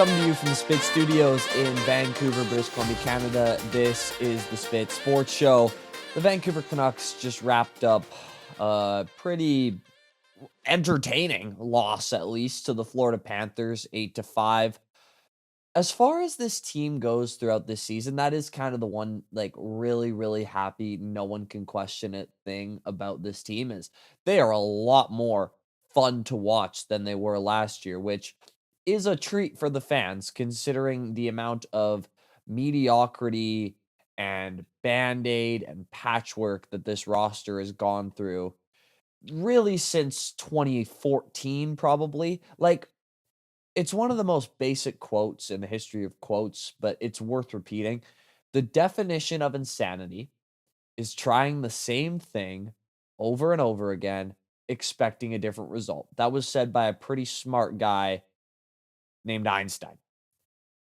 Coming to you from the Spit Studios in Vancouver, British Columbia, Canada. This is the Spit Sports Show. The Vancouver Canucks just wrapped up a pretty entertaining loss, at least, to the Florida Panthers, 8-5. As far as this team goes throughout this season, that is kind of the one, like, really, really happy, no one can question it thing about this team is they are a lot more fun to watch than they were last year, which is a treat for the fans considering the amount of mediocrity and band-aid and patchwork that this roster has gone through really since 2014, probably. Like, it's one of the most basic quotes in the history of quotes, but it's worth repeating. The definition of insanity is trying the same thing over and over again, expecting a different result. That was said by a pretty smart guy named Einstein.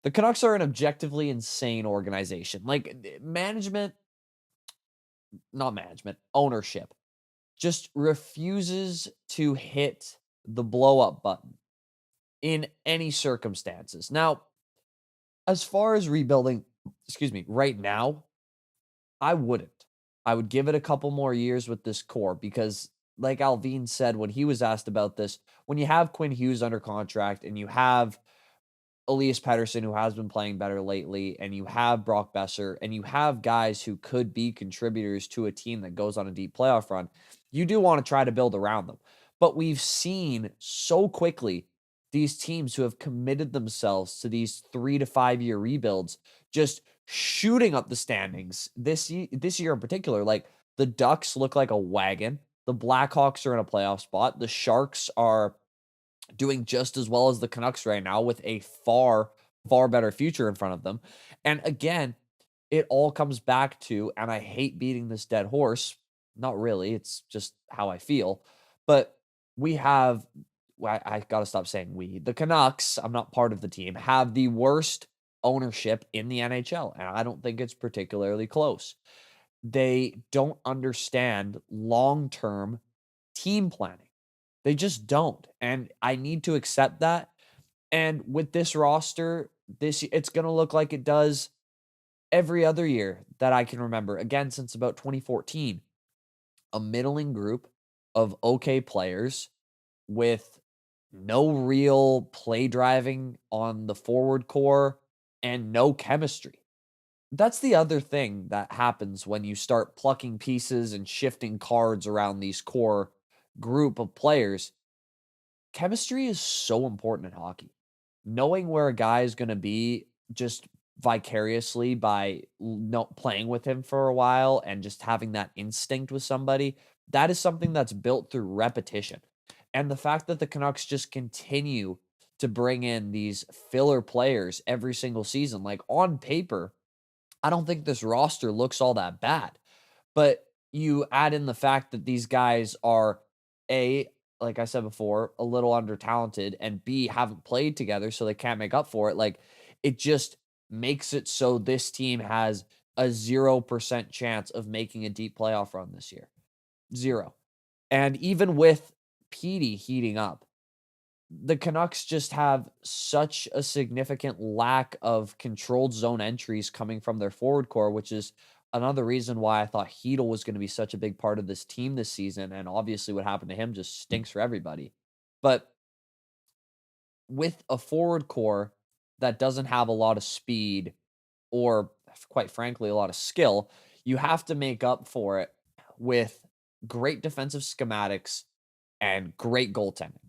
The Canucks are an objectively insane organization. Like management, not management, ownership just refuses to hit the blow up button in any circumstances. Now, as far as rebuilding, right now, I wouldn't. I would give it a couple more years with this core because, like Alvin said when he was asked about this, when you have Quinn Hughes under contract and you have Elias Pettersson, who has been playing better lately, and you have Brock Besser, and you have guys who could be contributors to a team that goes on a deep playoff run, you do want to try to build around them. But we've seen so quickly these teams who have committed themselves to these 3 to 5 year rebuilds just shooting up the standings this year in particular. Like the Ducks look like a wagon. The Blackhawks are in a playoff spot. The Sharks are doing just as well as the Canucks right now with a far, far better future in front of them. And again, it all comes back to, and I hate beating this dead horse. Not really. It's just how I feel. But we have, I got to stop saying we. The Canucks, I'm not part of the team, have the worst ownership in the NHL. And I don't think it's particularly close. They don't understand long term team planning. They just don't, and I need to accept that, and with this roster, it's gonna look like it does every other year that I can remember, again, since about 2014. A middling group of okay players with no real play driving on the forward core and no chemistry. That's the other thing that happens when you start plucking pieces and shifting cards around these core group of players. Chemistry is so important in hockey. Knowing where a guy is going to be just vicariously by not playing with him for a while and just having that instinct with somebody, that is something that's built through repetition. And the fact that the Canucks just continue to bring in these filler players every single season, like on paper, I don't think this roster looks all that bad. But you add in the fact that these guys are A, like I said before, a little under talented, and B, haven't played together, so they can't make up for it. Like, it just makes it so this team has a 0% chance of making a deep playoff run this year. 0. And even with Petey heating up, the Canucks just have such a significant lack of controlled zone entries coming from their forward core, which is another reason why I thought Hedel was going to be such a big part of this team this season. And obviously, what happened to him just stinks for everybody. But with a forward core that doesn't have a lot of speed or, quite frankly, a lot of skill, you have to make up for it with great defensive schematics and great goaltending.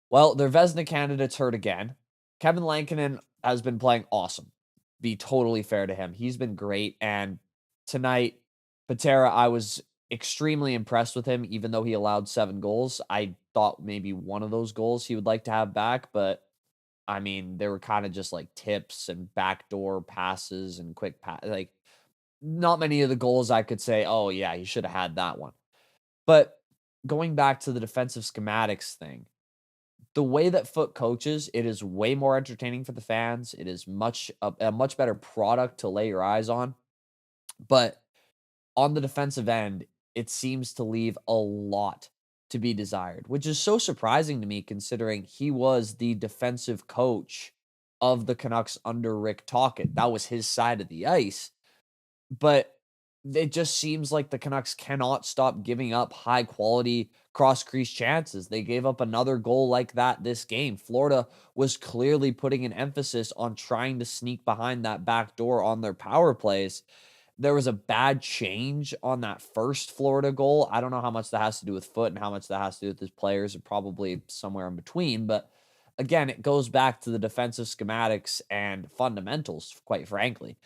Well, their Vezina candidate's hurt again. Kevin Lankinen has been playing awesome. Be totally fair to him. He's been great. And tonight, Patera, I was extremely impressed with him, even though he allowed 7 goals. I thought maybe one of those goals he would like to have back, but I mean, they were kind of just like tips and backdoor passes and quick pass. Like, not many of the goals I could say, oh, yeah, he should have had that one. But going back to the defensive schematics thing, the way that Foot coaches, it is way more entertaining for the fans. It is a much better product to lay your eyes on. But on the defensive end, it seems to leave a lot to be desired, which is so surprising to me considering he was the defensive coach of the Canucks under Rick Tocchet. That was his side of the ice. But it just seems like the Canucks cannot stop giving up high quality cross crease chances. They gave up another goal like that this game. Florida was clearly putting an emphasis on trying to sneak behind that back door on their power plays. There was a bad change on that first Florida goal. I don't know how much that has to do with foot and how much that has to do with his players, or probably somewhere in between. But again, it goes back to the defensive schematics and fundamentals, quite frankly.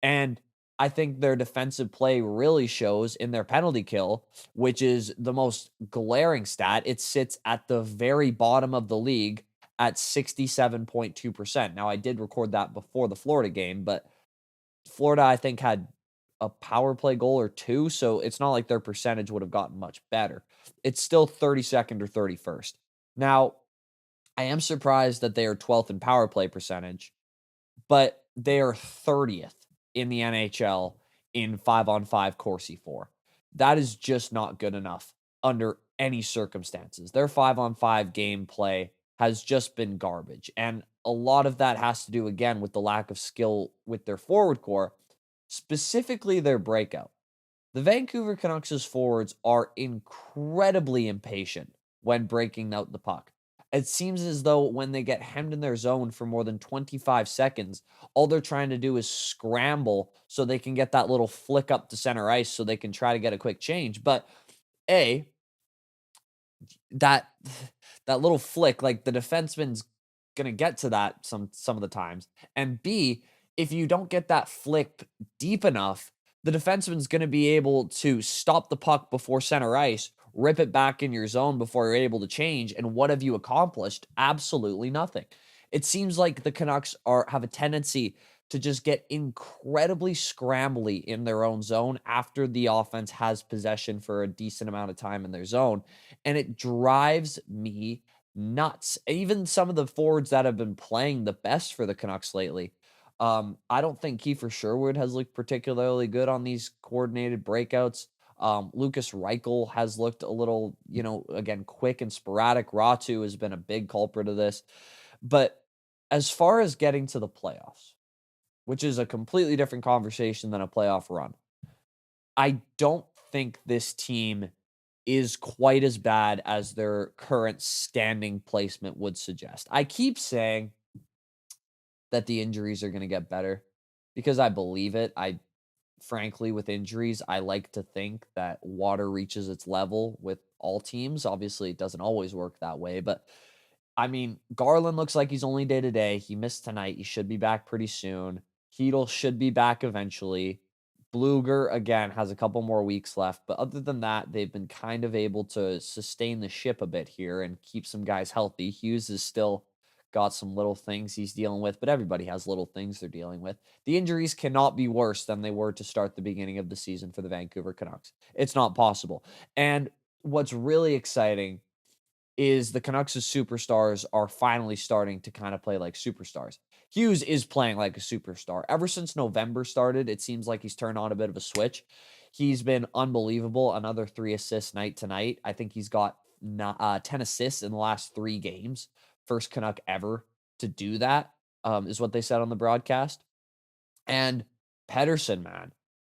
And I think their defensive play really shows in their penalty kill, which is the most glaring stat. It sits at the very bottom of the league at 67.2%. Now, I did record that before the Florida game, but Florida, I think, had a power play goal or two, so it's not like their percentage would have gotten much better. It's still 32nd or 31st. Now, I am surprised that they are 12th in power play percentage, but they are 30th in the NHL in 5-on-5 Corsi 4. That is just not good enough under any circumstances. Their 5-on-5 gameplay has just been garbage. And a lot of that has to do, again, with the lack of skill with their forward core, specifically their breakout. The Vancouver Canucks' forwards are incredibly impatient when breaking out the puck. It seems as though when they get hemmed in their zone for more than 25 seconds, all they're trying to do is scramble so they can get that little flick up to center ice so they can try to get a quick change. But A, that that little flick, like the defenseman's gonna get to that some of the times. And B, if you don't get that flick deep enough, the defenseman's gonna be able to stop the puck before center ice, rip it back in your zone before you're able to change. And what have you accomplished? Absolutely nothing. It seems like the Canucks have a tendency to just get incredibly scrambly in their own zone after the offense has possession for a decent amount of time in their zone. And it drives me nuts. Even some of the forwards that have been playing the best for the Canucks lately. I don't think Kiefer Sherwood has looked particularly good on these coordinated breakouts. Lucas Reichel has looked a little, again, quick and sporadic. Ratu has been a big culprit of this. But as far as getting to the playoffs, which is a completely different conversation than a playoff run, I don't think this team is quite as bad as their current standing placement would suggest. I keep saying that the injuries are going to get better because I believe it. Frankly, with injuries, I like to think that water reaches its level with all teams. Obviously, it doesn't always work that way, but I mean, Garland looks like he's only day to day. He missed tonight. He should be back pretty soon. Hedel should be back eventually. Bluger, again, has a couple more weeks left. But other than that, they've been kind of able to sustain the ship a bit here and keep some guys healthy. Hughes is still got some little things he's dealing with, but everybody has little things they're dealing with. The injuries cannot be worse than they were to start the beginning of the season for the Vancouver Canucks. It's not possible. And what's really exciting is the Canucks' superstars are finally starting to kind of play like superstars. Hughes is playing like a superstar. Ever since November started, it seems like he's turned on a bit of a switch. He's been unbelievable. Another 3 assists night tonight. I think he's got 10 assists in the last 3 games. First Canuck ever to do that, is what they said on the broadcast. And Pettersson, man,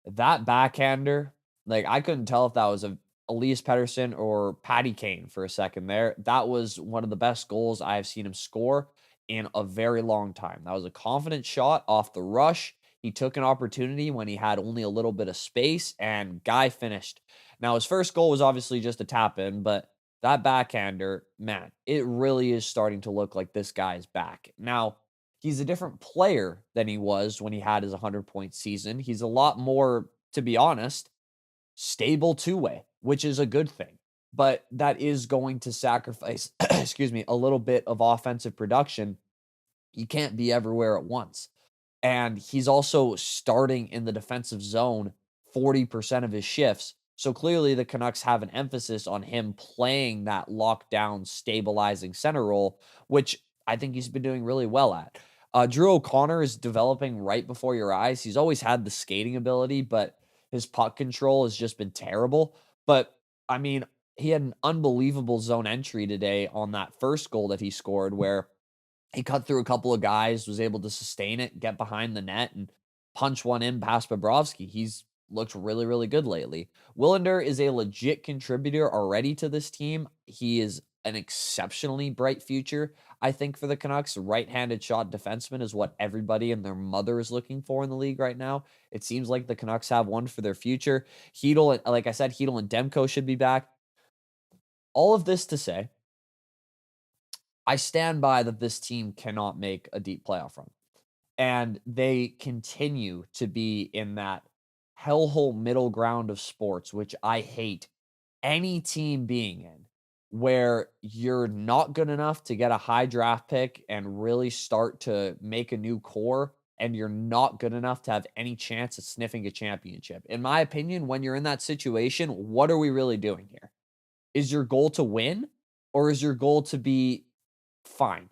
that backhander, like I couldn't tell if that was a Elias Pettersson or Patty Kane for a second there. That was one of the best goals I've seen him score in a very long time. That was a confident shot off the rush. He took an opportunity when he had only a little bit of space, and guy finished. Now, his first goal was obviously just a tap in, but that backhander, man, it really is starting to look like this guy's back. Now, he's a different player than he was when he had his 100-point season. He's a lot more, to be honest, stable two-way, which is a good thing. But that is going to sacrifice, excuse me, a little bit of offensive production. You can't be everywhere at once. And he's also starting in the defensive zone 40% of his shifts. So clearly the Canucks have an emphasis on him playing that lockdown, stabilizing center role, which I think he's been doing really well at. Drew O'Connor is developing right before your eyes. He's always had the skating ability, but his puck control has just been terrible. But I mean, he had an unbelievable zone entry today on that first goal that he scored where He cut through a couple of guys, was able to sustain it, get behind the net, and punch one in past Bobrovsky. He's looked really, really good lately. Willander is a legit contributor already to this team. He is an exceptionally bright future, I think, for the Canucks. Right-handed shot defenseman is what everybody and their mother is looking for in the league right now. It seems like the Canucks have one for their future. Hedel, like I said, Hedel and Demko should be back. All of this to say, I stand by that this team cannot make a deep playoff run. And they continue to be in that hellhole middle ground of sports, which I hate any team being in, where you're not good enough to get a high draft pick and really start to make a new core, and you're not good enough to have any chance at sniffing a championship. In my opinion, when you're in that situation, what are we really doing here? Is your goal to win, or is your goal to be fine?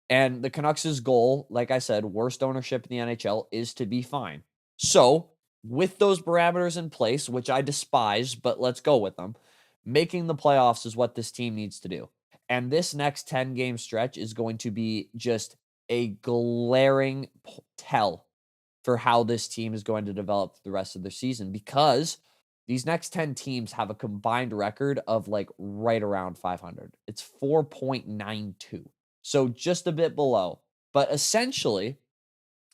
And the Canucks' goal, like I said, worst ownership in the NHL, is to be fine. So, with those parameters in place, which I despise, but let's go with them, making the playoffs is what this team needs to do. And this next 10-game stretch is going to be just a glaring tell for how this team is going to develop the rest of the season, because these next 10 teams have a combined record of like right around 500. It's 4.92. So just a bit below. But essentially,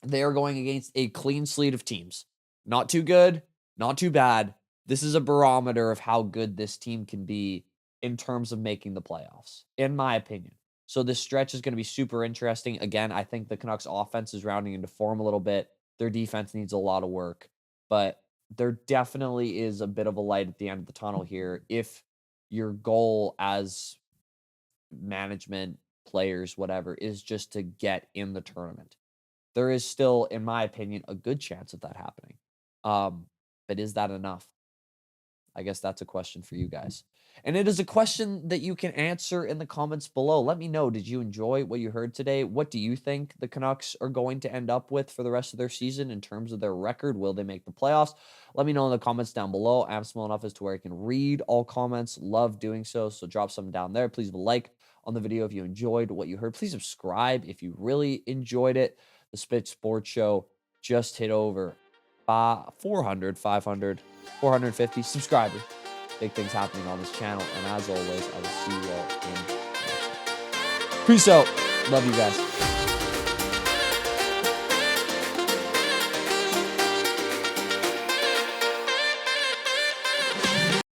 they are going against a clean slate of teams. Not too good, not too bad. This is a barometer of how good this team can be in terms of making the playoffs, in my opinion. So this stretch is going to be super interesting. Again, I think the Canucks offense is rounding into form a little bit. Their defense needs a lot of work, but there definitely is a bit of a light at the end of the tunnel here if your goal as management, players, whatever, is just to get in the tournament. There is still, in my opinion, a good chance of that happening. But is that enough? I guess that's a question for you guys. And it is a question that you can answer in the comments below. Let me know, did you enjoy what you heard today? What do you think the Canucks are going to end up with for the rest of their season in terms of their record? Will they make the playoffs? Let me know in the comments down below. I'm small enough as to where I can read all comments. Love doing so. So drop something down there. Please leave a like on the video if you enjoyed what you heard. Please subscribe if you really enjoyed it. The Spit Sports Show just hit over 450 subscribers. Big things happening on this channel. And as always, I will see you all in the next one. Peace out. Love you guys.